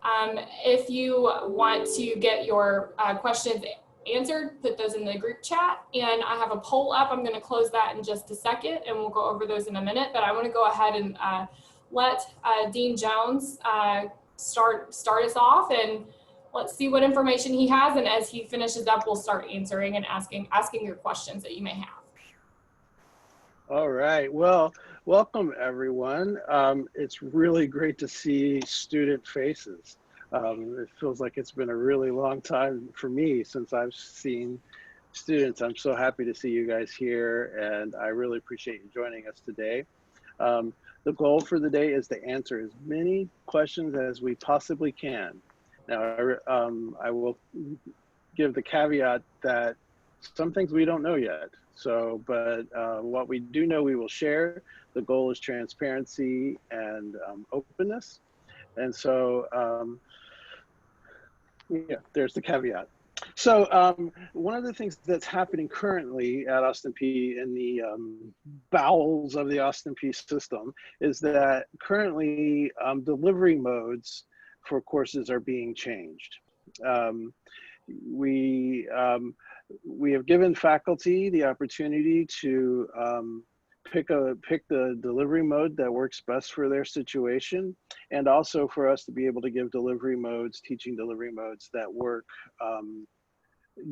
If you want to get your questions answered, put those in the group chat. And I have a poll up. I'm going to close that in just a second, and we'll go over those in a minute. But I want to go ahead and let Dean Jones start us off, and let's see what information he has. And as he finishes up, we'll start answering and asking your questions that you may have. All right. Well, welcome everyone. It's really great to see student faces. It feels like it's been a really long time for me since I've seen students. I'm so happy to see you guys here, and I really appreciate you joining us today. The goal for the day is to answer as many questions as we possibly can. Now, I will give the caveat that some things we don't know yet. So, but what we do know, we will share. The goal is transparency and openness. And so, yeah, there's the caveat. So one of the things that's happening currently at Austin P in the bowels of the Austin P system is that currently delivery modes for courses are being changed. We have given faculty the opportunity to pick the delivery mode that works best for their situation, and also for us to be able to give delivery modes, teaching delivery modes that work,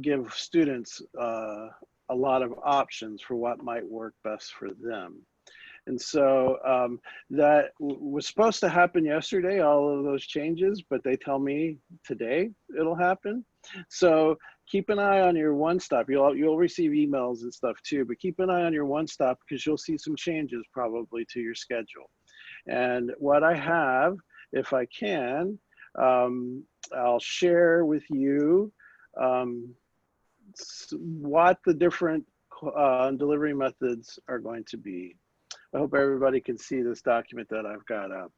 give students a lot of options for what might work best for them. And so that was supposed to happen yesterday, all of those changes, but they tell me today it'll happen. So keep an eye on your one stop. You'll receive emails and stuff too, but keep an eye on your one stop because you'll see some changes probably to your schedule. And what I have, if I can, I'll share with you what the different delivery methods are going to be. I hope everybody can see this document that I've got up.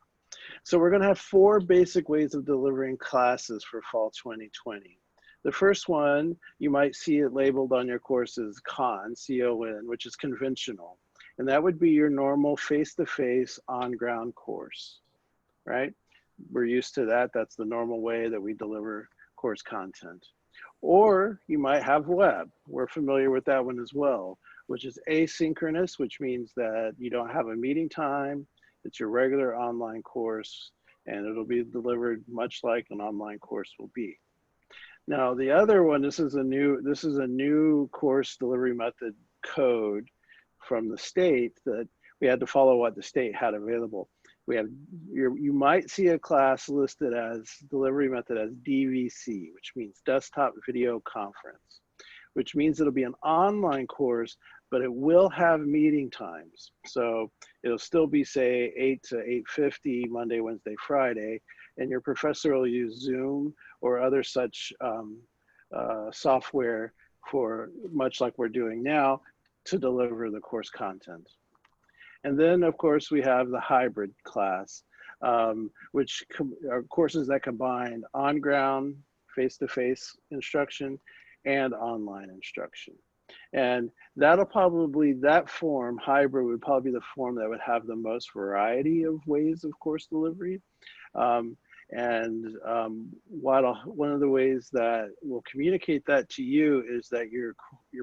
So we're going to have 4 basic ways of delivering classes for fall 2020. The first one, you might see it labeled on your course as CON, C-O-N, which is conventional. And that would be your normal face-to-face on-ground course, right? We're used to that. That's the normal way that we deliver course content. Or you might have web. We're familiar with that one as well, which is asynchronous, which means that you don't have a meeting time. It's your regular online course, and it'll be delivered much like an online course will be. Now, the other one, this is a new course delivery method code from the state that we had to follow what the state had available. You might see a class listed as delivery method as DVC, which means desktop video conference, which means it'll be an online course, but it will have meeting times. So it'll still be, say, 8 to 8:50, Monday, Wednesday, Friday, and your professor will use Zoom or other such software for, much like we're doing now, to deliver the course content. And then, of course, we have the hybrid class, which are courses that combine on-ground, face-to-face instruction and online instruction. And that form, hybrid, would probably be the form that would have the most variety of ways of course delivery. One of the ways that will communicate that to you is that your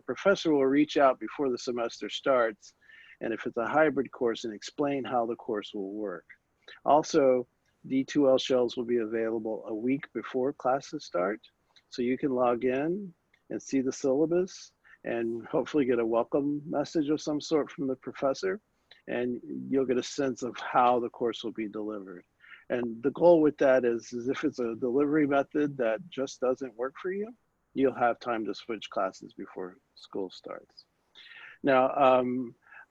professor will reach out before the semester starts, and if it's a hybrid course, and explain how the course will work. Also, D2L shells will be available a week before classes start, so you can log in and see the syllabus and hopefully get a welcome message of some sort from the professor, and you'll get a sense of how the course will be delivered. And the goal with that is if it's a delivery method that just doesn't work for you, you'll have time to switch classes before school starts. Now,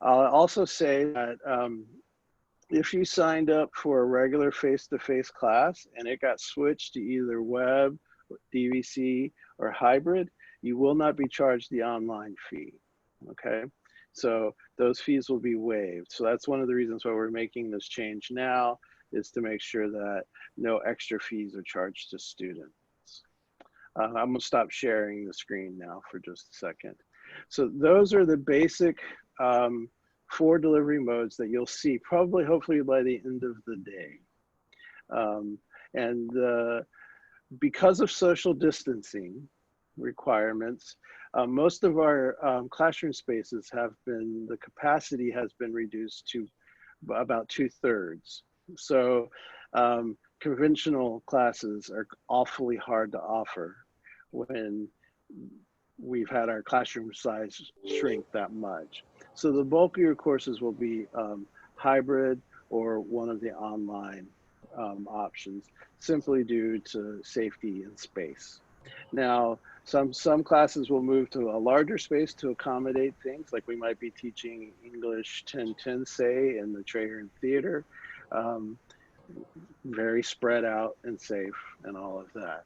I'll also say that if you signed up for a regular face-to-face class and it got switched to either web, DVC, or hybrid, you will not be charged the online fee, okay? So those fees will be waived. So that's one of the reasons why we're making this change now, is to make sure that no extra fees are charged to students. I'm gonna stop sharing the screen now for just a second. So those are the basic 4 delivery modes that you'll see probably, hopefully by the end of the day. And because of social distancing requirements, most of our classroom spaces have been, the capacity has been reduced to about 2/3. So conventional classes are awfully hard to offer when we've had our classroom size shrink that much. So the bulk of your courses will be hybrid or one of the online options, simply due to safety and space. Now, some classes will move to a larger space to accommodate things, like we might be teaching English 1010, say, in the Trahan Theater, um, very spread out and safe and all of that.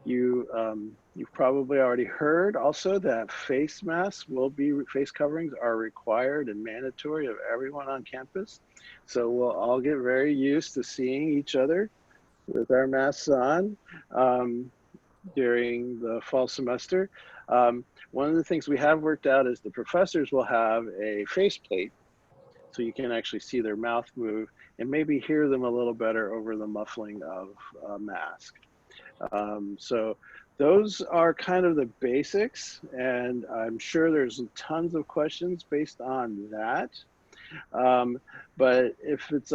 You've probably already heard also that face coverings are required and mandatory of everyone on campus. So we'll all get very used to seeing each other with our masks on during the fall semester. One of the things we have worked out is the professors will have a faceplate, so you can actually see their mouth move and maybe hear them a little better over the muffling of a mask. So those are kind of the basics, and I'm sure there's tons of questions based on that. But if it's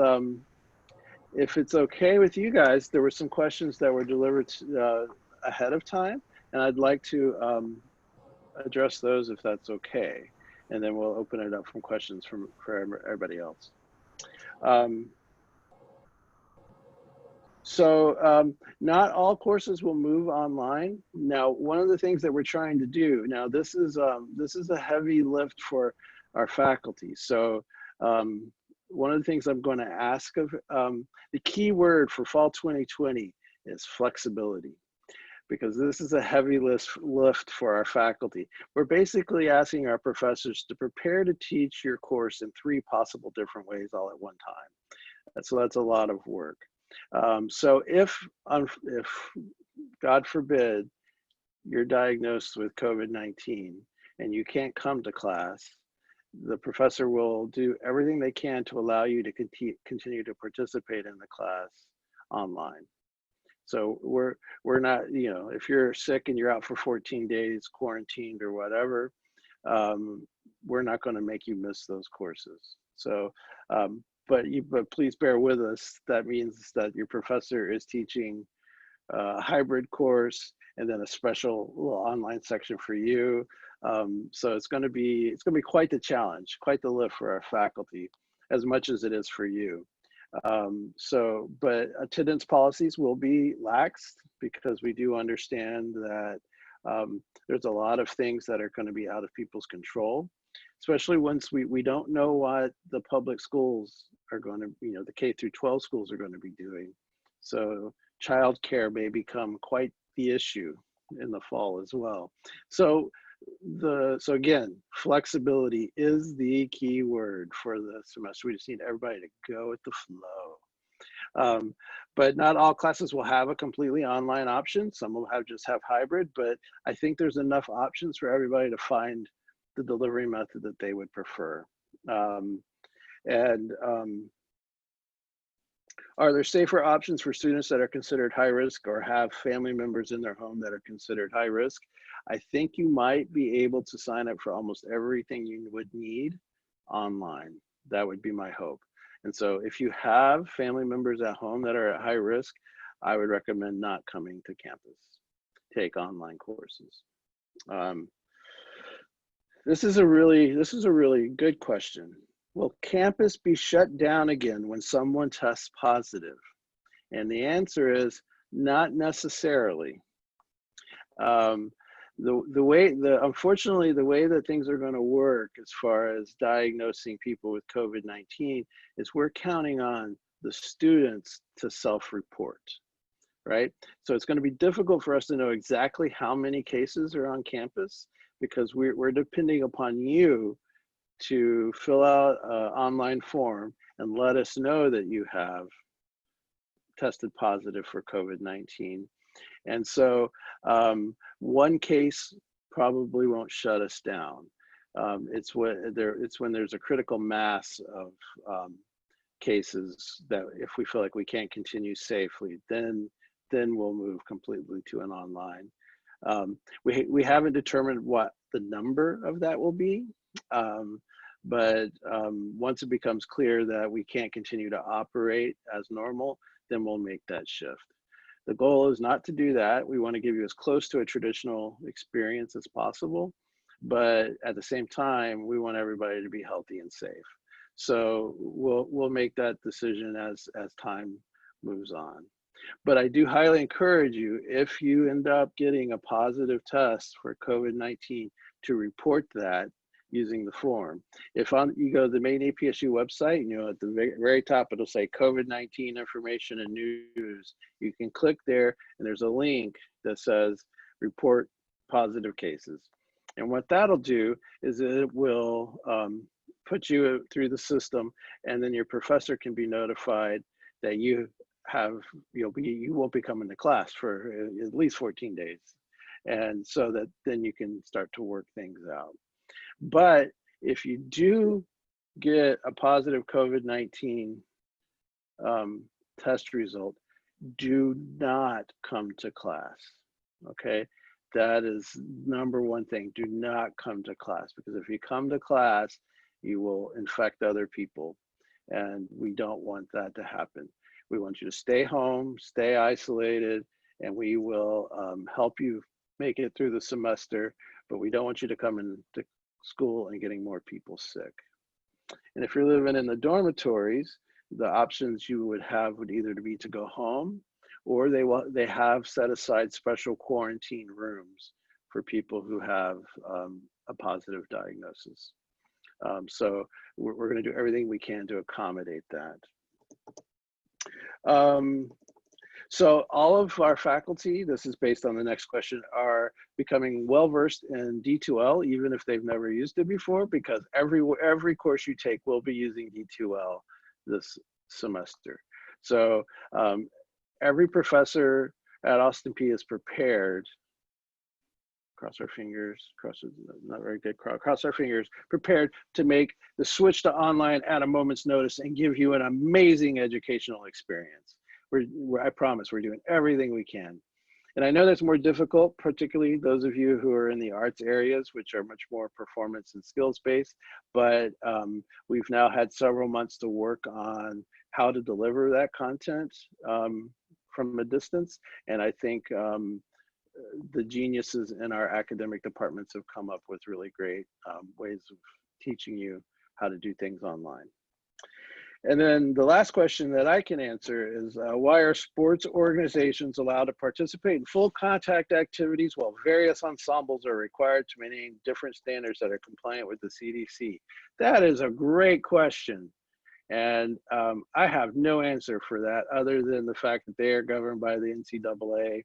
okay with you guys, there were some questions that were delivered ahead of time, and I'd like to address those if that's okay. And then we'll open it up from questions for everybody else. Not all courses will move online. Now, one of the things that we're trying to do, now this is a heavy lift for our faculty. So one of the things I'm going to ask of, the key word for fall 2020 is flexibility, because this is a heavy lift for our faculty. We're basically asking our professors to prepare to teach your course in 3 possible different ways all at one time. So that's a lot of work. So if God forbid you're diagnosed with COVID-19 and you can't come to class, the professor will do everything they can to allow you to continue to participate in the class online. So we're not, you know, if you're sick and you're out for 14 days quarantined or whatever, we're not going to make you miss those courses. So but please bear with us. That means that your professor is teaching a hybrid course and then a special little online section for you. So it's going to be quite the challenge, quite the lift for our faculty, as much as it is for you. But attendance policies will be laxed, because we do understand that there's a lot of things that are going to be out of people's control, especially once we don't know what the public schools are going to, you know, the K through 12 schools are going to be doing. So childcare may become quite the issue in the fall as well. So again, flexibility is the key word for the semester. We just need everybody to go with the flow. But not all classes will have a completely online option. Some will just have hybrid, but I think there's enough options for everybody to find the delivery method that they would prefer. Are there safer options for students that are considered high risk or have family members in their home that are considered high risk? I think you might be able to sign up for almost everything you would need online. That would be my hope. And so if you have family members at home that are at high risk, I would recommend not coming to campus. Take online courses. This is a really good question. Will campus be shut down again when someone tests positive? And the answer is not necessarily. Unfortunately, the way that things are going to work as far as diagnosing people with COVID-19 is we're counting on the students to self-report, right? So it's going to be difficult for us to know exactly how many cases are on campus, because we're depending upon you to fill out an online form and let us know that you have tested positive for COVID-19. And so one case probably won't shut us down. It's when there's a critical mass of cases that if we feel like we can't continue safely, then we'll move completely to an online. We haven't determined what the number of that will be, but once it becomes clear that we can't continue to operate as normal, then we'll make that shift. The goal is not to do that. We want to give you as close to a traditional experience as possible, but at the same time, we want everybody to be healthy and safe. So we'll make that decision as time moves on. But I do highly encourage you, if you end up getting a positive test for COVID-19, to report that using the form. If you go to the main APSU website, at the very top, it'll say COVID-19 information and news. You can click there and there's a link that says report positive cases. And what that'll do is it will put you through the system, and then your professor can be notified that you won't be coming to class for at least 14 days. And so that then you can start to work things out. But if you do get a positive COVID-19 test result, do not come to class, okay? That is number one thing. Do not come to class, because if you come to class, you will infect other people, and we don't want that to happen. We want you to stay home, stay isolated, and we will help you make it through the semester, but we don't want you to come into school and getting more people sick. And if you're living in the dormitories, the options you would have would either be to go home, or they have set aside special quarantine rooms for people who have a positive diagnosis. So we're going to do everything we can to accommodate that. So all of our faculty, this is based on the next question, are becoming well-versed in D2L, even if they've never used it before, because every course you take will be using D2L this semester. So every professor at Austin P is prepared, cross our fingers, not very good, cross our fingers, prepared to make the switch to online at a moment's notice and give you an amazing educational experience. I promise we're doing everything we can. And I know that's more difficult, particularly those of you who are in the arts areas, which are much more performance and skills based, but we've now had several months to work on how to deliver that content from a distance. And I think the geniuses in our academic departments have come up with really great ways of teaching you how to do things online. And then the last question that I can answer is, why are sports organizations allowed to participate in full contact activities while various ensembles are required to maintain different standards that are compliant with the CDC? That is a great question. And I have no answer for that other than the fact that they are governed by the NCAA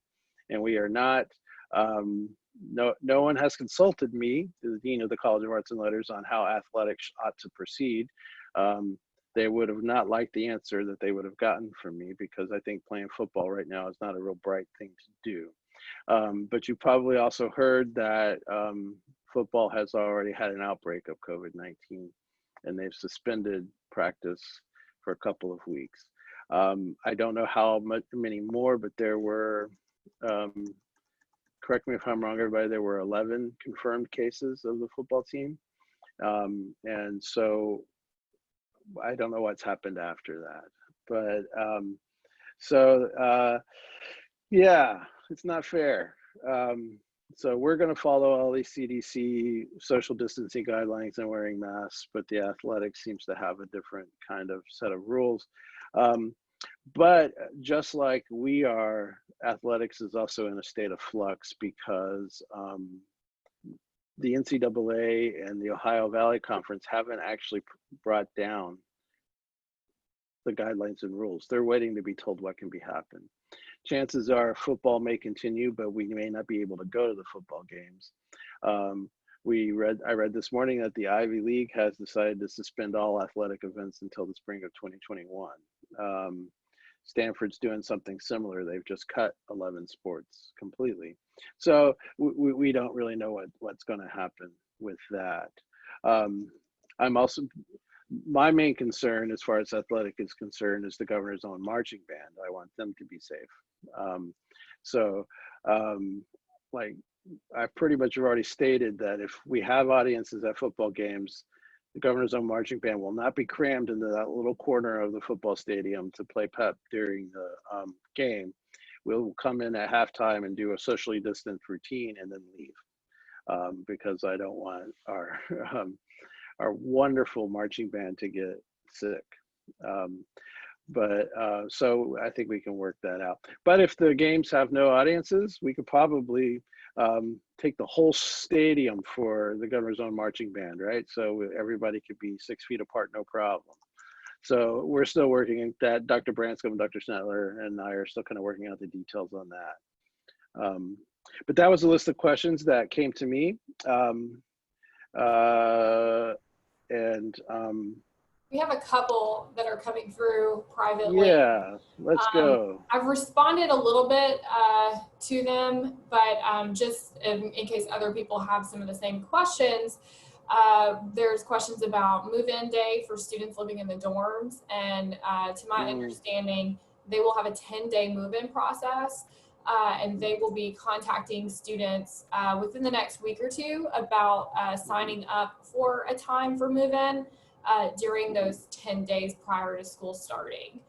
and we are not. No one has consulted me, the Dean of the College of Arts and Letters, on how athletics ought to proceed. They would have not liked the answer that they would have gotten from me, because I think playing football right now is not a real bright thing to do. But you probably also heard that football has already had an outbreak of COVID-19 and they've suspended practice for a couple of weeks. I don't know how many more, but there were, correct me if I'm wrong, everybody, there were 11 confirmed cases of the football team. And so I don't know what's happened after that, but yeah, it's not fair. So we're going to follow all these CDC social distancing guidelines and wearing masks, but the athletics seems to have a different kind of set of rules. But just like we are, athletics is also in a state of flux, because the NCAA and the Ohio Valley Conference haven't actually brought down the guidelines and rules. They're waiting to be told what can be happen. Chances are football may continue, but we may not be able to go to the football games. I read this morning that the Ivy League has decided to suspend all athletic events until the spring of 2021. Stanford's doing something similar. They've just cut 11 sports completely. So we don't really know what's going to happen with that. I'm also, my main concern as far as athletic is concerned is the governor's own marching band. I want them to be safe. Um, so like I pretty much have already stated that if we have audiences at football games, the governor's own marching band will not be crammed into that little corner of the football stadium to play pep during the game. We'll come in at halftime and do a socially distanced routine and then leave, because I don't want our wonderful marching band to get sick. Um, so I think we can work that out. But if the games have no audiences, we could probably take the whole stadium for the governor's own marching band, right? So everybody could be 6 feet apart, no problem. So we're still working at that. Dr. Branscombe, Dr. Snetler, and I are still kind of working out the details on that. But that was a list of questions that came to me. We have a couple that are coming through privately. Yeah, let's go. I've responded a little bit to them, but just in case other people have some of the same questions, there's questions about move-in day for students living in the dorms. And to my understanding, they will have a 10-day move-in process. And they will be contacting students within the next week or two about signing up for a time for move-in during those 10 days prior to school starting.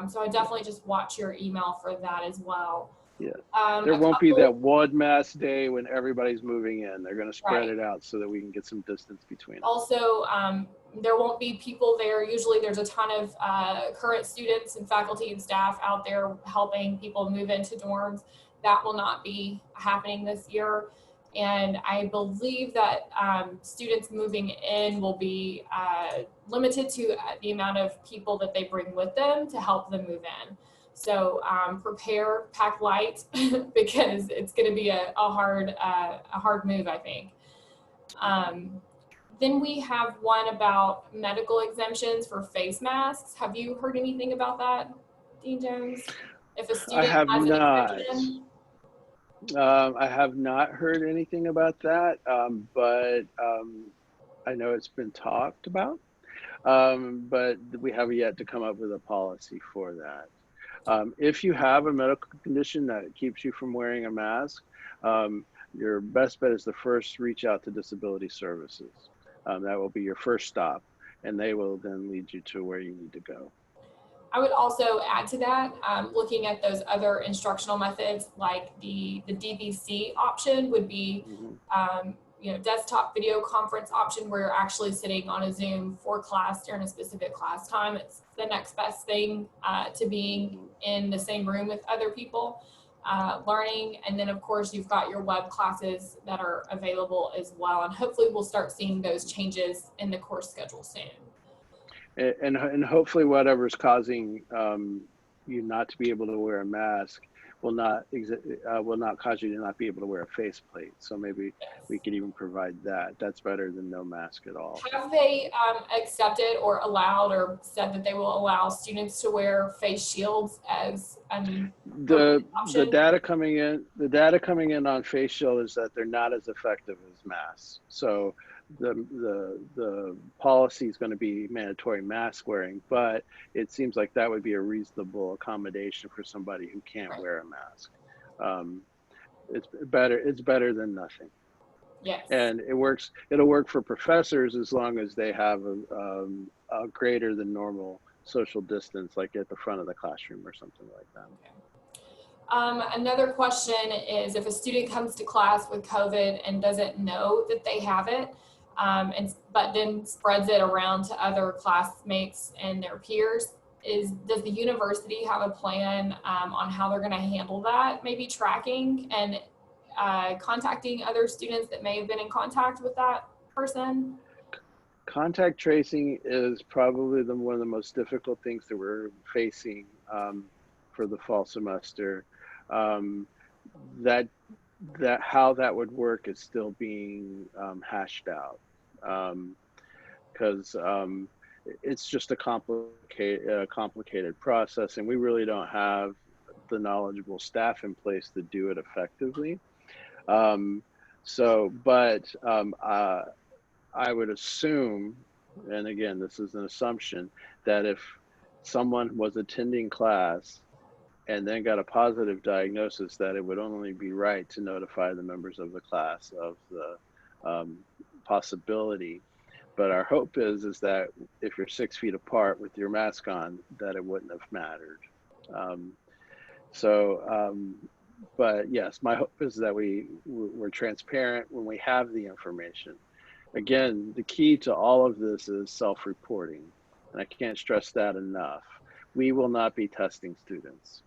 So I definitely just watch your email for that as well. Yeah, there won't be that one mass day when everybody's moving in. They're going to spread it out so that we can get some distance between them. Also, there won't be people there. Usually there's a ton of current students and faculty and staff out there helping people move into dorms. That will not be happening this year. And I believe that students moving in will be limited to the amount of people that they bring with them to help them move in. So prepare, pack light, because it's going to be a hard move, I think. Then we have one about medical exemptions for face masks. Have you heard anything about that, Dean Jones? If a student I have has not. an exemption? I have not heard anything about that, but I know it's been talked about, but we have yet to come up with a policy for that. If you have a medical condition that keeps you from wearing a mask, your best bet is to first reach out to disability services. That will be your first stop, and they will then lead you to where you need to go. I would also add to that, looking at those other instructional methods, like the DVC option would be, desktop video conference option where you're actually sitting on a Zoom for class during a specific class time. It's the next best thing to being in the same room with other people learning. And then of course you've got your web classes that are available as well. And hopefully we'll start seeing those changes in the course schedule soon. And hopefully whatever's causing you not to be able to wear a mask will not cause you to not be able to wear a faceplate. So maybe we could even provide that. That's better than no mask at all. Have they accepted or allowed or said that they will allow students to wear face shields as the data coming in on face shield is that they're not as effective as masks. So the policy is going to be mandatory mask wearing, but it seems like that would be a reasonable accommodation for somebody who can't wear a mask. It's better than nothing. Yes. And it'll work for professors as long as they have a greater than normal social distance, like at the front of the classroom or something like that. Okay. Another question is, if a student comes to class with COVID and doesn't know that they have it, but then spreads it around to other classmates and their peers, does the university have a plan on how they're going to handle that? Maybe tracking and contacting other students that may have been in contact with that person? Contact tracing is probably one of the most difficult things that we're facing for the fall semester. That how that would work is still being hashed out, because it's just a complicated process, and we really don't have the knowledgeable staff in place to do it effectively. I would assume and again, this is an assumption, that if someone was attending class and then got a positive diagnosis, that it would only be right to notify the members of the class of the possibility. But our hope is that if you're 6 feet apart with your mask on, that it wouldn't have mattered. Um, but yes, my hope is that we're transparent when we have the information. Again, the key to all of this is self-reporting, and I can't stress that enough. We will not be testing students.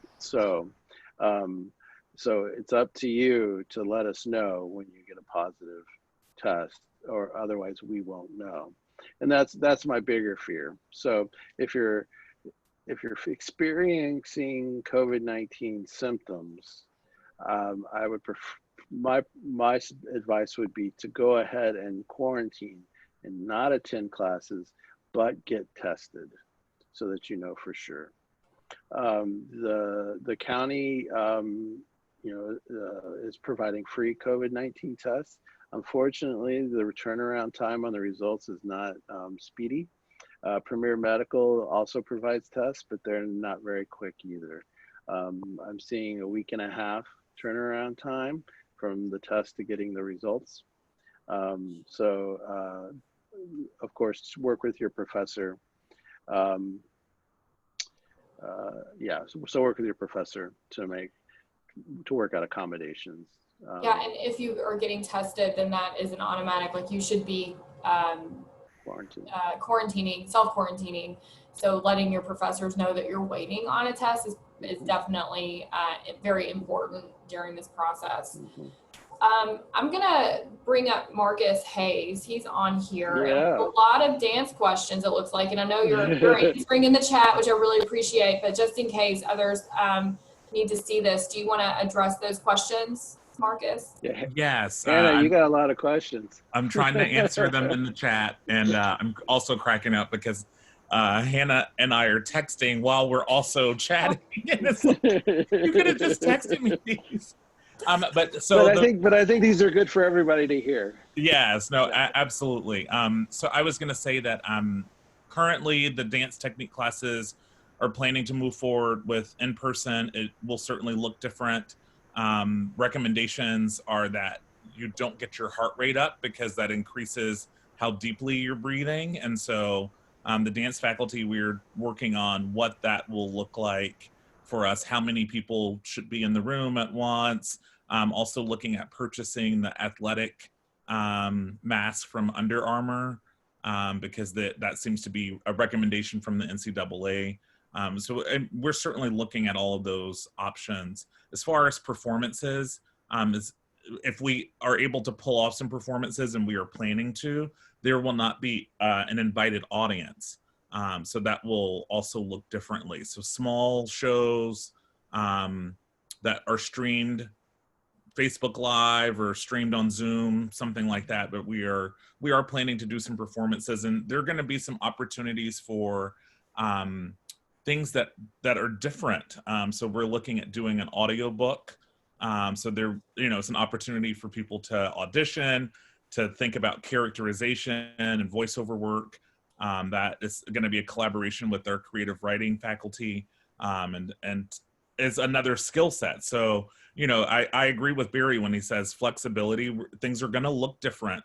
Um, so it's up to you to let us know when you get a positive test, or otherwise we won't know. And that's my bigger fear. So if you're experiencing COVID-19 symptoms, I would prefer, my advice would be to go ahead and quarantine and not attend classes, but get tested so that you know for sure. The county, is providing free COVID-19 tests. Unfortunately, the turnaround time on the results is not speedy. Premier Medical also provides tests, but they're not very quick either. I'm seeing a week and a half turnaround time from the test to getting the results. Of course, work with your professor. So work with your professor to work out accommodations. Yeah, and if you are getting tested, then that is an automatic, like you should be quarantining, self-quarantining. So letting your professors know that you're waiting on a test is definitely very important during this process. Mm-hmm. I'm gonna bring up Marcus Hayes. He's on here. Yeah. And a lot of dance questions, it looks like, and I know you're answering in the chat, which I really appreciate, but just in case others need to see this, do you want to address those questions, Marcus? Yeah. Yes. Hannah, you got a lot of questions. I'm trying to answer them in the chat, and I'm also cracking up because Hannah and I are texting while we're also chatting. And it's like, you could have just texted me these. But I think these are good for everybody to hear. Yes, no, absolutely. So I was going to say that currently the dance technique classes are planning to move forward with in-person. It will certainly look different. Recommendations are that you don't get your heart rate up because that increases how deeply you're breathing. And so the dance faculty, we're working on what that will look like for us, how many people should be in the room at once. Also looking at purchasing the athletic mask from Under Armour because that seems to be a recommendation from the NCAA. So we're certainly looking at all of those options. As far as performances, if we are able to pull off some performances, and we are planning to, there will not be an invited audience. So that will also look differently. So small shows that are streamed Facebook Live or streamed on Zoom, something like that. But we are planning to do some performances, and there are going to be some opportunities for things that are different. So we're looking at doing an audio book. So there, it's an opportunity for people to audition, to think about characterization and voiceover work. That is going to be a collaboration with our creative writing faculty, and is another skill set. So, I agree with Barry when he says flexibility. Things are going to look different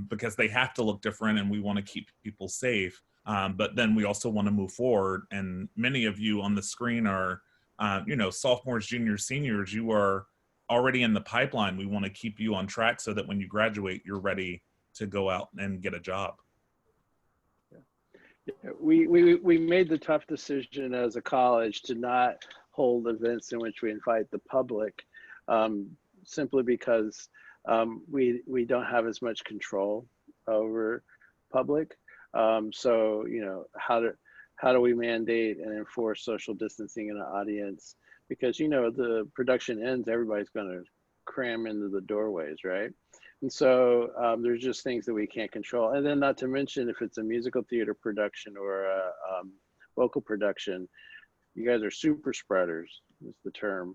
because they have to look different, and we want to keep people safe. But then we also want to move forward. And many of you on the screen are, sophomores, juniors, seniors. You are already in the pipeline. We want to keep you on track so that when you graduate, you're ready to go out and get a job. We made the tough decision as a college to not hold events in which we invite the public, simply because we don't have as much control over public. So how do we mandate and enforce social distancing in an audience? Because the production ends, everybody's going to cram into the doorways, right? And so there's just things that we can't control. And then not to mention, if it's a musical theater production or a vocal production, you guys are super spreaders, is the term.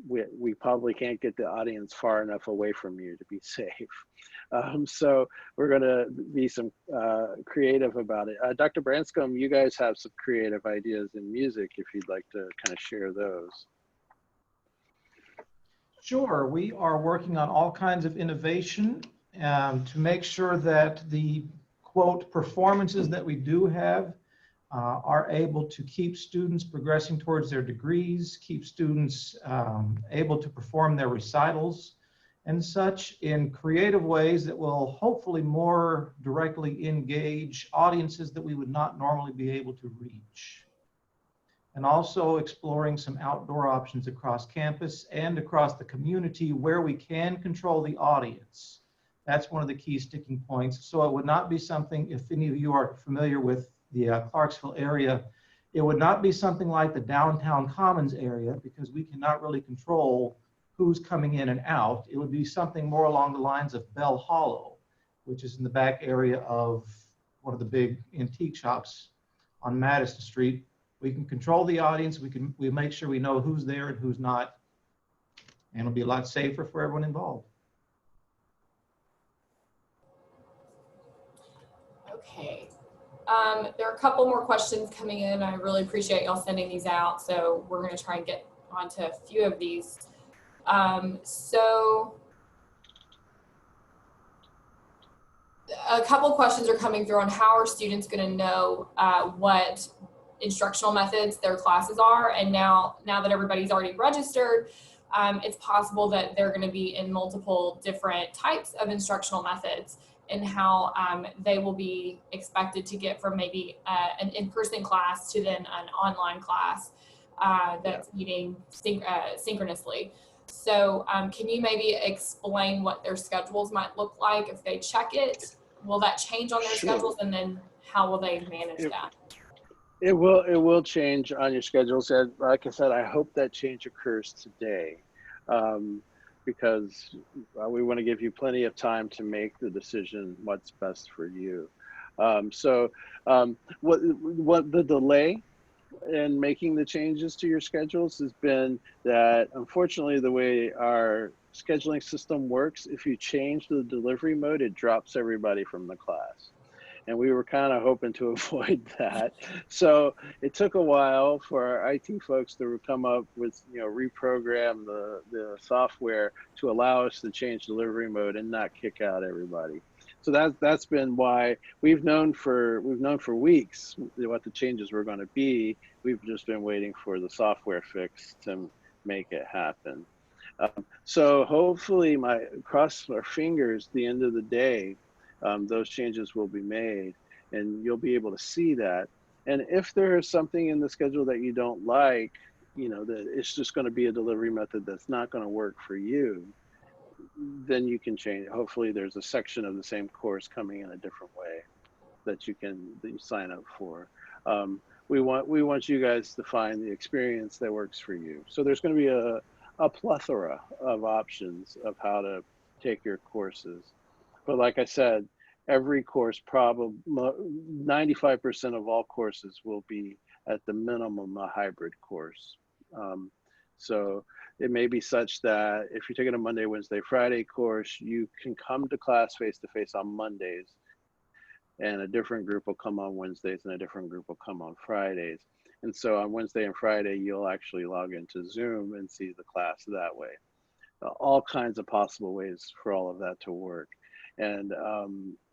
we probably can't get the audience far enough away from you to be safe. So we're going to be some creative about it. Dr. Branscombe, you guys have some creative ideas in music if you'd like to kind of share those. Sure, we are working on all kinds of innovation to make sure that the quote performances that we do have are able to keep students progressing towards their degrees, keep students able to perform their recitals and such in creative ways that will hopefully more directly engage audiences that we would not normally be able to reach. And also exploring some outdoor options across campus and across the community where we can control the audience. That's one of the key sticking points. So it would not be something, if any of you are familiar with the Clarksville area, it would not be something like the downtown Commons area because we cannot really control who's coming in and out. It would be something more along the lines of Bell Hollow, which is in the back area of one of the big antique shops on Madison Street. We can control the audience. We make sure we know who's there and who's not, and it'll be a lot safer for everyone involved. Okay. There are a couple more questions coming in. I really appreciate y'all sending these out. So we're going to try and get onto a few of these. So a couple questions are coming through on how are students going to know what instructional methods their classes are. And now that everybody's already registered, it's possible that they're going to be in multiple different types of instructional methods and how they will be expected to get from maybe an in-person class to then an online class that's meeting synchronously. So can you maybe explain what their schedules might look like if they check it? Will that change on their schedules, and then how will they manage that? It will change on your schedules. And like I said, I hope that change occurs today, because we want to give you plenty of time to make the decision what's best for you. What the delay in making the changes to your schedules has been that, unfortunately, the way our scheduling system works, if you change the delivery mode, it drops everybody from the class. And we were kind of hoping to avoid that. So it took a while for our IT folks to come up with, reprogram the software to allow us to change delivery mode and not kick out everybody. So that's been why we've known for weeks what the changes were going to be. We've just been waiting for the software fix to make it happen. So hopefully, cross our fingers, at the end of the day, those changes will be made and you'll be able to see that. And if there is something in the schedule that you don't like, that it's just going to be a delivery method that's not going to work for you, then you can change. Hopefully there's a section of the same course coming in a different way that you sign up for. We want you guys to find the experience that works for you. So there's going to be a plethora of options of how to take your courses. But like I said, every course, probably 95% of all courses will be at the minimum a hybrid course. So it may be such that if you're taking a Monday, Wednesday, Friday course, you can come to class face-to-face on Mondays, and a different group will come on Wednesdays and a different group will come on Fridays. And so on Wednesday and Friday, you'll actually log into Zoom and see the class that way. All kinds of possible ways for all of that to work. And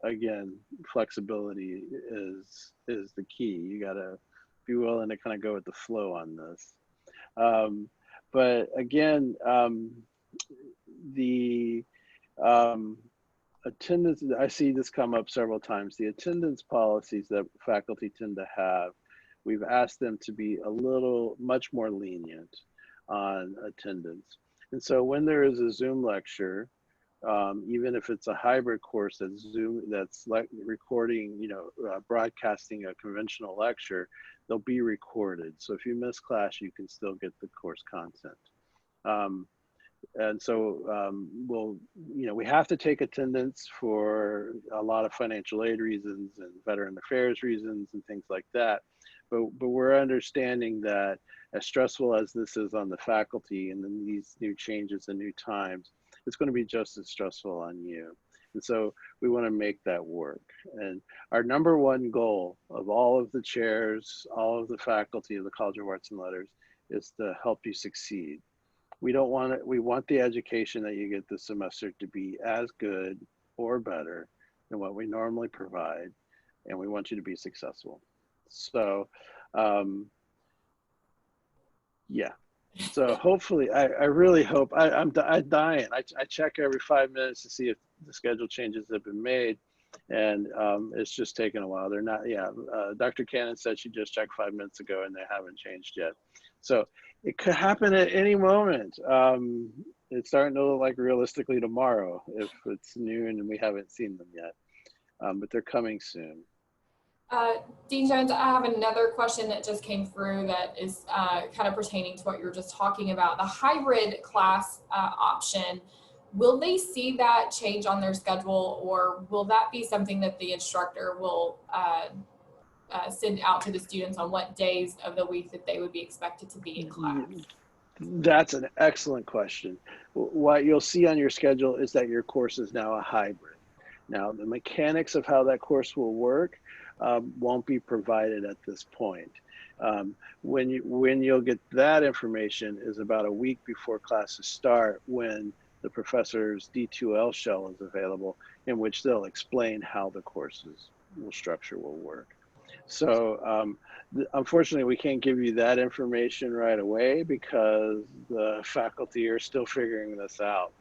again, flexibility is the key. You gotta be willing to kind of go with the flow on this. But again, the attendance, I see this come up several times. The attendance policies that faculty tend to have, we've asked them to be much more lenient on attendance. And so when there is a Zoom lecture, even if it's a hybrid course that's like recording, broadcasting a conventional lecture, they'll be recorded. So if you miss class, you can still get the course content. And so we have to take attendance for a lot of financial aid reasons and veteran affairs reasons and things like that. but we're understanding that as stressful as this is on the faculty and then these new changes and new times, it's going to be just as stressful on you. And so we want to make that work. And our number one goal of all of the chairs, all of the faculty of the College of Arts and Letters is to help you succeed. We don't want it, we want the education that you get this semester to be as good or better than what we normally provide. And we want you to be successful. So, yeah. So hopefully, I really hope, I'm dying. I check every 5 minutes to see if the schedule changes have been made. And it's just taken a while. They're not, yeah. Dr. Cannon said she just checked 5 minutes ago and they haven't changed yet. So it could happen at any moment. It's starting to look like realistically tomorrow if it's noon and we haven't seen them yet. But they're coming soon. Dean Jones, I have another question that just came through that is kind of pertaining to what you were just talking about. The hybrid class option, will they see that change on their schedule, or will that be something that the instructor will send out to the students on what days of the week that they would be expected to be in class? That's an excellent question. What you'll see on your schedule is that your course is now a hybrid. Now, the mechanics of how that course will work won't be provided at this point. When you'll get that information is about a week before classes start, when the professor's D2L shell is available, in which they'll explain how the courses structure will work. So unfortunately, we can't give you that information right away because the faculty are still figuring this out.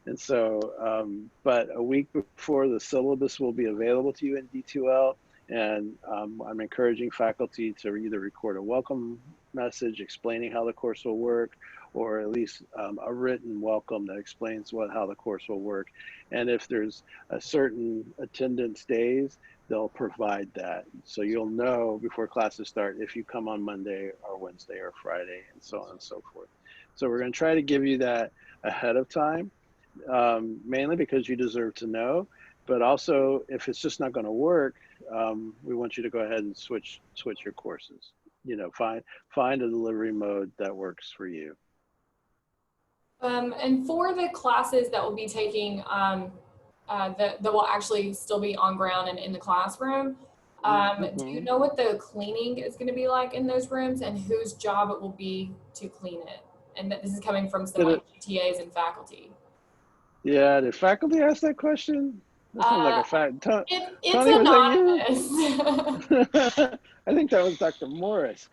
And so, but a week before, the syllabus will be available to you in D2L. And I'm encouraging faculty to either record a welcome message explaining how the course will work, or at least a written welcome that explains how the course will work. And if there's a certain attendance days, they'll provide that. So you'll know before classes start if you come on Monday or Wednesday or Friday, and so on and so forth. So we're going to try to give you that ahead of time. Mainly because you deserve to know, but also if it's just not going to work, we want you to go ahead and switch your courses. You know, find a delivery mode that works for you. And for the classes that will be taking, that will actually still be on ground and in the classroom, do you know what the cleaning is going to be like in those rooms and whose job it will be to clean it? And this is coming from some like TAs and faculty. Yeah, did faculty ask that question? That sounds like a fact. It's Tony, anonymous. was that you? I think that was Dr. Morris.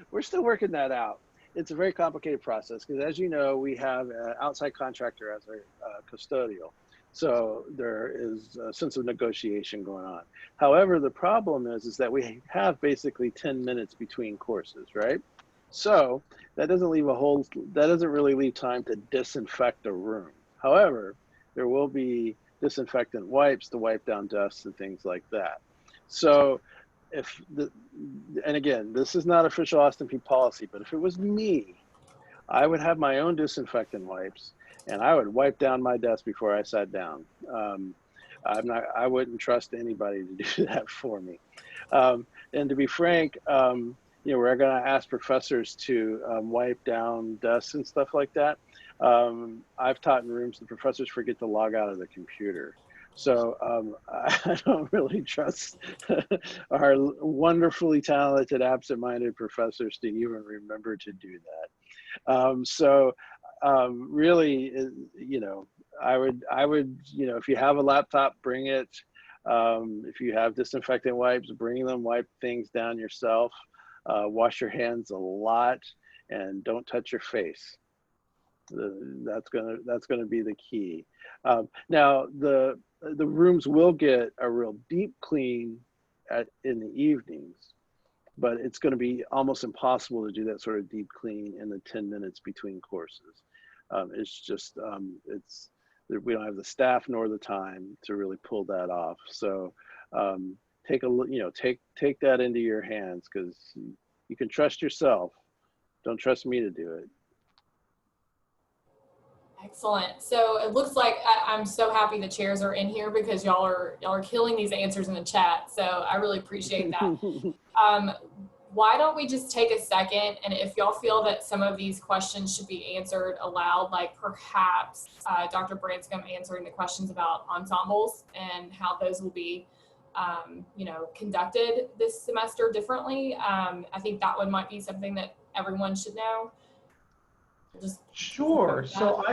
We're still working that out. It's a very complicated process because, as you know, we have an outside contractor as our custodial. So there is a sense of negotiation going on. However, the problem is that we have basically 10 minutes between courses, right? So that doesn't really leave time to disinfect a room. However, there will be disinfectant wipes to wipe down dust and things like that. So and again, this is not official Austin Peay policy, but if it was me, I would have my own disinfectant wipes and I would wipe down my desk before I sat down. I wouldn't trust anybody to do that for me. And to be frank, you know, we're going to ask professors to wipe down desks and stuff like that. I've taught in rooms the professors forget to log out of the computer. So I don't really trust our wonderfully talented, absent-minded professors to even remember to do that. Really, you know, I would, you know, if you have a laptop, bring it. If you have disinfectant wipes, bring them, wipe things down yourself. Wash your hands a lot and don't touch your face. That's gonna be the key. Now the rooms will get a real deep clean in the evenings, but it's going to be almost impossible to do that sort of deep clean in the 10 minutes between courses. It's just we don't have the staff nor the time to really pull that off. So take that into your hands, because you can trust yourself. Don't trust me to do it. Excellent. So it looks like I'm so happy the chairs are in here because y'all are killing these answers in the chat. So I really appreciate that. Why don't we just take a second, and if y'all feel that some of these questions should be answered aloud, like perhaps Dr. Branscombe answering the questions about ensembles and how those will be conducted this semester differently. I think that one might be something that everyone should know. Sure. So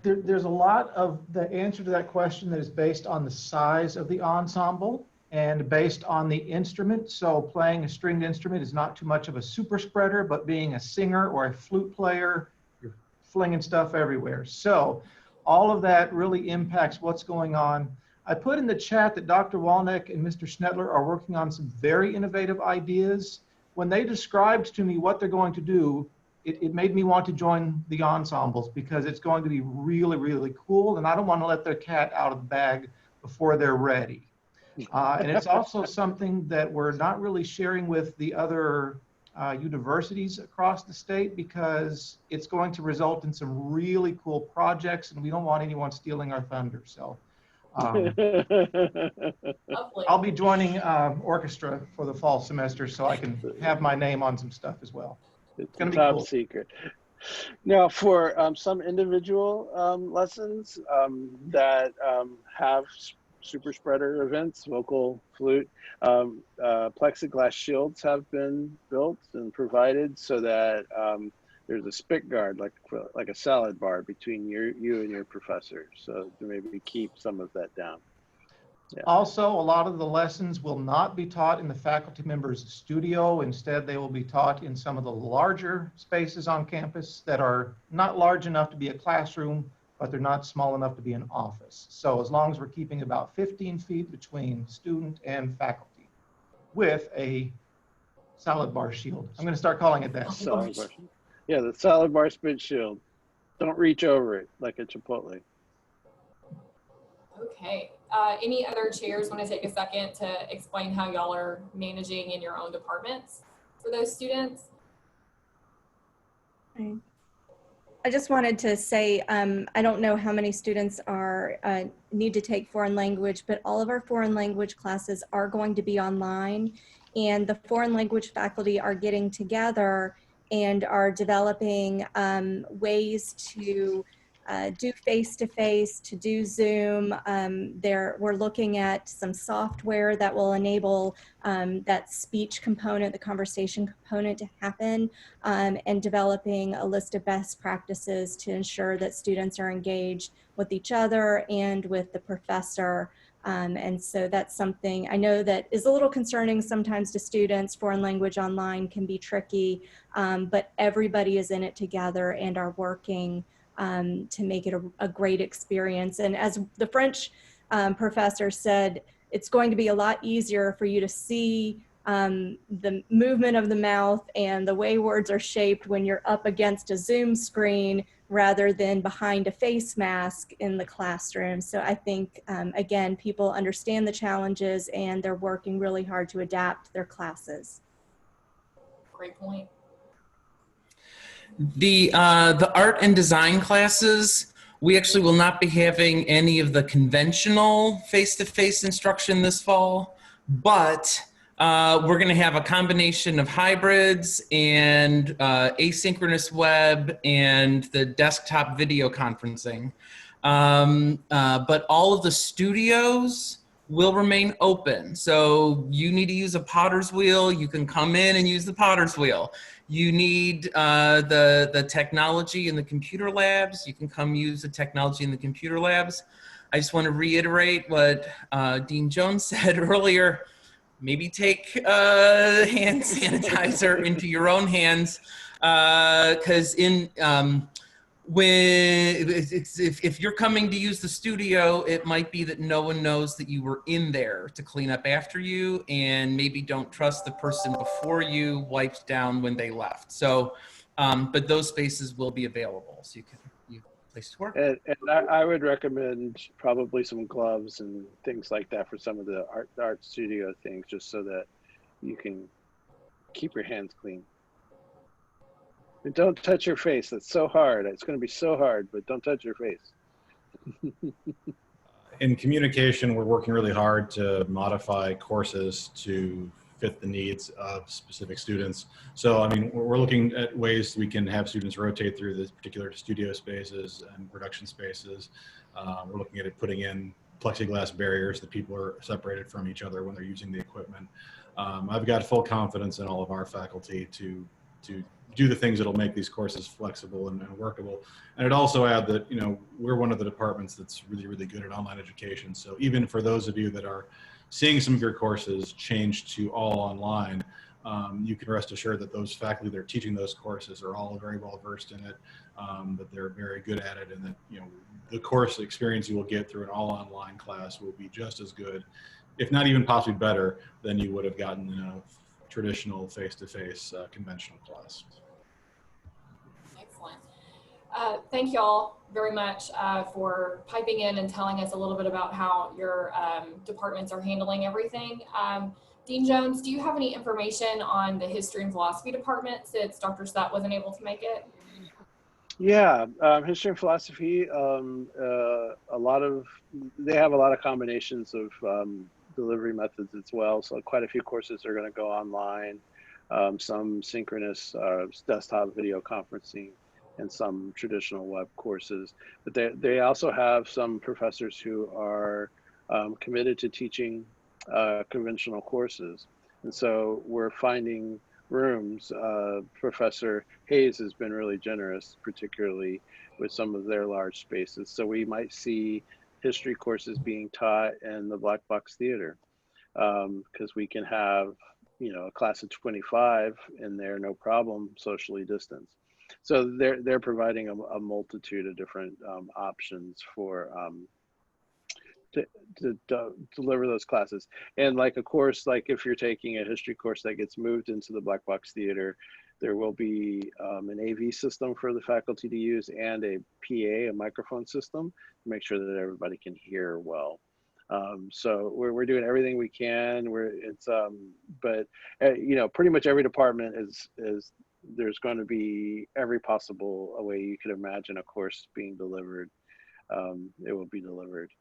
there's a lot of the answer to that question that is based on the size of the ensemble and based on the instrument. So playing a stringed instrument is not too much of a super spreader, but being a singer or a flute player, you're flinging stuff everywhere. So all of that really impacts what's going on. I put in the chat that Dr. Walnick and Mr. Schnedler are working on some very innovative ideas. When they described to me what they're going to do, it made me want to join the ensembles because it's going to be really, really cool. And I don't want to let their cat out of the bag before they're ready. And it's also something that we're not really sharing with the other universities across the state because it's going to result in some really cool projects and we don't want anyone stealing our thunder. So I'll be joining orchestra for the fall semester so I can have my name on some stuff as well. It's gonna be top cool. secret. Now, for some individual lessons that have super spreader events, vocal, flute, plexiglass shields have been built and provided so that there's a spit guard, like a salad bar between you and your professor, so to maybe keep some of that down. Yeah. Also, a lot of the lessons will not be taught in the faculty members' studio. Instead, they will be taught in some of the larger spaces on campus that are not large enough to be a classroom, but they're not small enough to be an office. So as long as we're keeping about 15 feet between student and faculty with a salad bar shield. I'm going to start calling it that. Salad bar. Yeah, the salad bar spit shield. Don't reach over it like a Chipotle. Okay. Any other chairs want to take a second to explain how y'all are managing in your own departments for those students? I just wanted to say, I don't know how many students need to take foreign language, but all of our foreign language classes are going to be online, and the foreign language faculty are getting together and are developing ways to do face-to-face, to do Zoom. We're looking at some software that will enable that speech component, the conversation component to happen, and developing a list of best practices to ensure that students are engaged with each other and with the professor. And so that's something I know that is a little concerning sometimes to students. Foreign language online can be tricky, but everybody is in it together and are working to make it a great experience. And as the French professor said, it's going to be a lot easier for you to see the movement of the mouth and the way words are shaped when you're up against a Zoom screen rather than behind a face mask in the classroom. So I think, again, people understand the challenges and they're working really hard to adapt their classes. Great point. The art and design classes, we actually will not be having any of the conventional face-to-face instruction this fall, but we're going to have a combination of hybrids and asynchronous web and the desktop video conferencing. But all of the studios will remain open. So you need to use a potter's wheel, you can come in and use the potter's wheel. You need the technology in the computer labs, you can come use the technology in the computer labs. I just want to reiterate what Dean Jones said earlier. Maybe take hand sanitizer into your own hands, because if you're coming to use the studio, it might be that no one knows that you were in there to clean up after you, and maybe don't trust the person before you wiped down when they left. So, but those spaces will be available, so you have a place to work. And I would recommend probably some gloves and things like that for some of the art studio things, just so that you can keep your hands clean. And don't touch your face. That's so hard. It's going to be so hard, but don't touch your face. In communication, we're working really hard to modify courses to fit the needs of specific students. So, I mean, we're looking at ways we can have students rotate through the particular studio spaces and production spaces. We're looking at it putting in plexiglass barriers that people are separated from each other when they're using the equipment. I've got full confidence in all of our faculty to do the things that'll make these courses flexible and workable. And I'd also add that, you know, we're one of the departments that's really, really good at online education. So even for those of you that are seeing some of your courses change to all online, you can rest assured that those faculty that are teaching those courses are all very well versed in it, that they're very good at it, and that, you know, the course experience you will get through an all online class will be just as good, if not even possibly better, than you would have gotten in a traditional face-to-face conventional class. Excellent. Thank you all very much for piping in and telling us a little bit about how your departments are handling everything. Dean Jones, do you have any information on the history and philosophy department since Dr. Sett wasn't able to make it? Yeah, history and philosophy, they have a lot of combinations of delivery methods as well. So quite a few courses are going to go online, some synchronous desktop video conferencing, and some traditional web courses. But they also have some professors who are committed to teaching conventional courses. And so we're finding rooms. Professor Hayes has been really generous, particularly with some of their large spaces. So we might see history courses being taught in the Black Box Theater, because we can have, you know, a class of 25 in there, no problem, socially distanced. So they're providing a multitude of different options for to deliver those classes. And like a course, like if you're taking a history course that gets moved into the Black Box Theater, there will be an AV system for the faculty to use and a PA, a microphone system, to make sure that everybody can hear well. So we're doing everything we can. But you know, pretty much every department is there's going to be every possible way you could imagine a course being delivered. It will be delivered.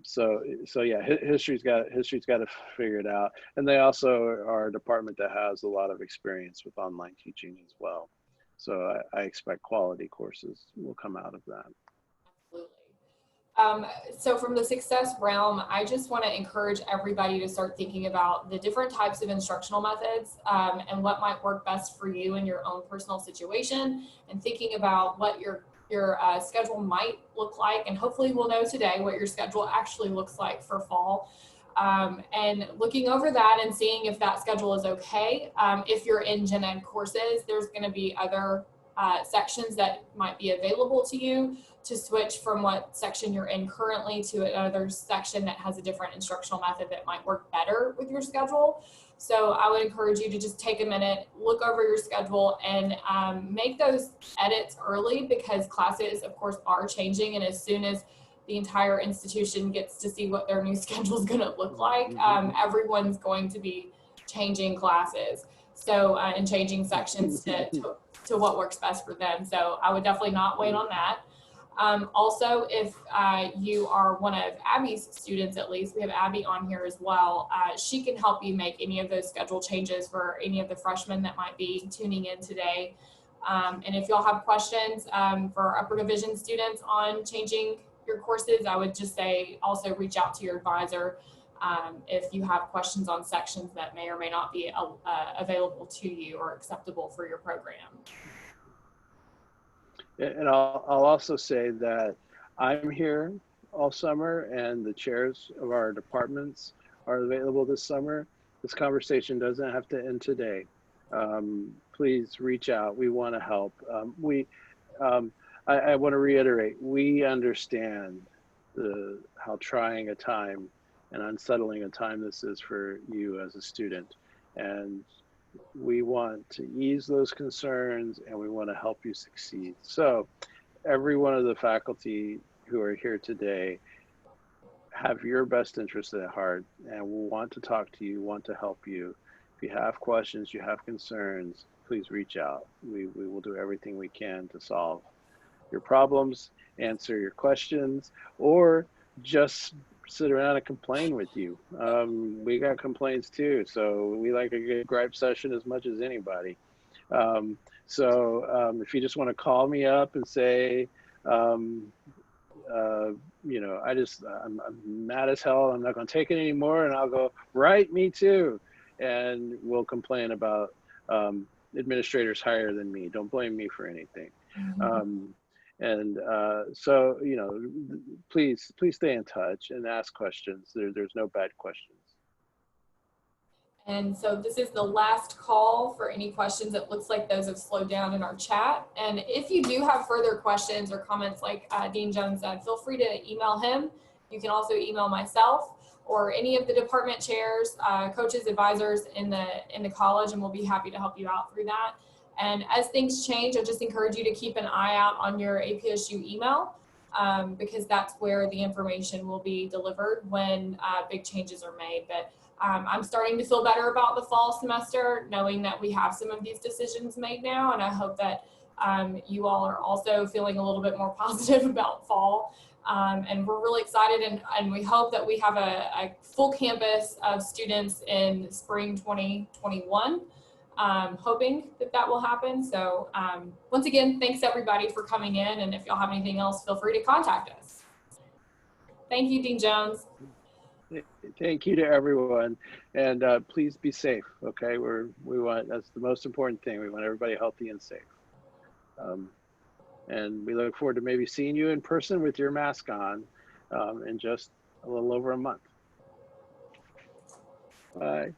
So yeah, history's got to figure it out. And they also are a department that has a lot of experience with online teaching as well. So I expect quality courses will come out of that. Absolutely. So from the success realm, I just want to encourage everybody to start thinking about the different types of instructional methods and what might work best for you in your own personal situation, and thinking about what your schedule might look like. And hopefully we'll know today what your schedule actually looks like for fall. And looking over that and seeing if that schedule is okay. If you're in gen ed courses, there's going to be other sections that might be available to you to switch from what section you're in currently to another section that has a different instructional method that might work better with your schedule. So I would encourage you to just take a minute, look over your schedule, and make those edits early, because classes, of course, are changing. And as soon as the entire institution gets to see what their new schedule is going to look like, everyone's going to be changing classes. So, and changing sections to what works best for them. So I would definitely not wait on that. Also, if you are one of Abby's students, at least, we have Abby on here as well. She can help you make any of those schedule changes for any of the freshmen that might be tuning in today. And if y'all have questions for upper division students on changing your courses, I would just say also reach out to your advisor if you have questions on sections that may or may not be available to you or acceptable for your program. And I'll also say that I'm here all summer, and the chairs of our departments are available this summer. This conversation doesn't have to end today. Please reach out. We want to help. I want to reiterate, we understand how trying a time and unsettling a time this is for you as a student. And we want to ease those concerns, and we want to help you succeed. So every one of the faculty who are here today have your best interest at heart, and will want to talk to you, want to help you. If you have questions, you have concerns, please reach out. We will do everything we can to solve your problems, answer your questions, or just sit around and complain with you. We got complaints too, so we like a good gripe session as much as anybody. If you just want to call me up and say, you know, I'm mad as hell, I'm not going to take it anymore, and I'll go, right, me too. And we'll complain about administrators higher than me. Don't blame me for anything. So, you know, please stay in touch and ask questions. There's no bad questions. And so this is the last call for any questions. It looks like those have slowed down in our chat. And if you do have further questions or comments, like Dean Jones said, feel free to email him. You can also email myself or any of the department chairs, coaches, advisors in the college, and we'll be happy to help you out through that. And as things change, I just encourage you to keep an eye out on your APSU email, because that's where the information will be delivered when big changes are made. But I'm starting to feel better about the fall semester, knowing that we have some of these decisions made now, and I hope that you all are also feeling a little bit more positive about fall. And we're really excited, and we hope that we have a full campus of students in spring 2021. Hoping that will happen. So once again, thanks everybody for coming in, and if y'all have anything else, feel free to contact us. Thank you, Dean Jones. Thank you to everyone, and please be safe. Okay, that's the most important thing. We want everybody healthy and safe, and we look forward to maybe seeing you in person with your mask on in just a little over a month. Bye.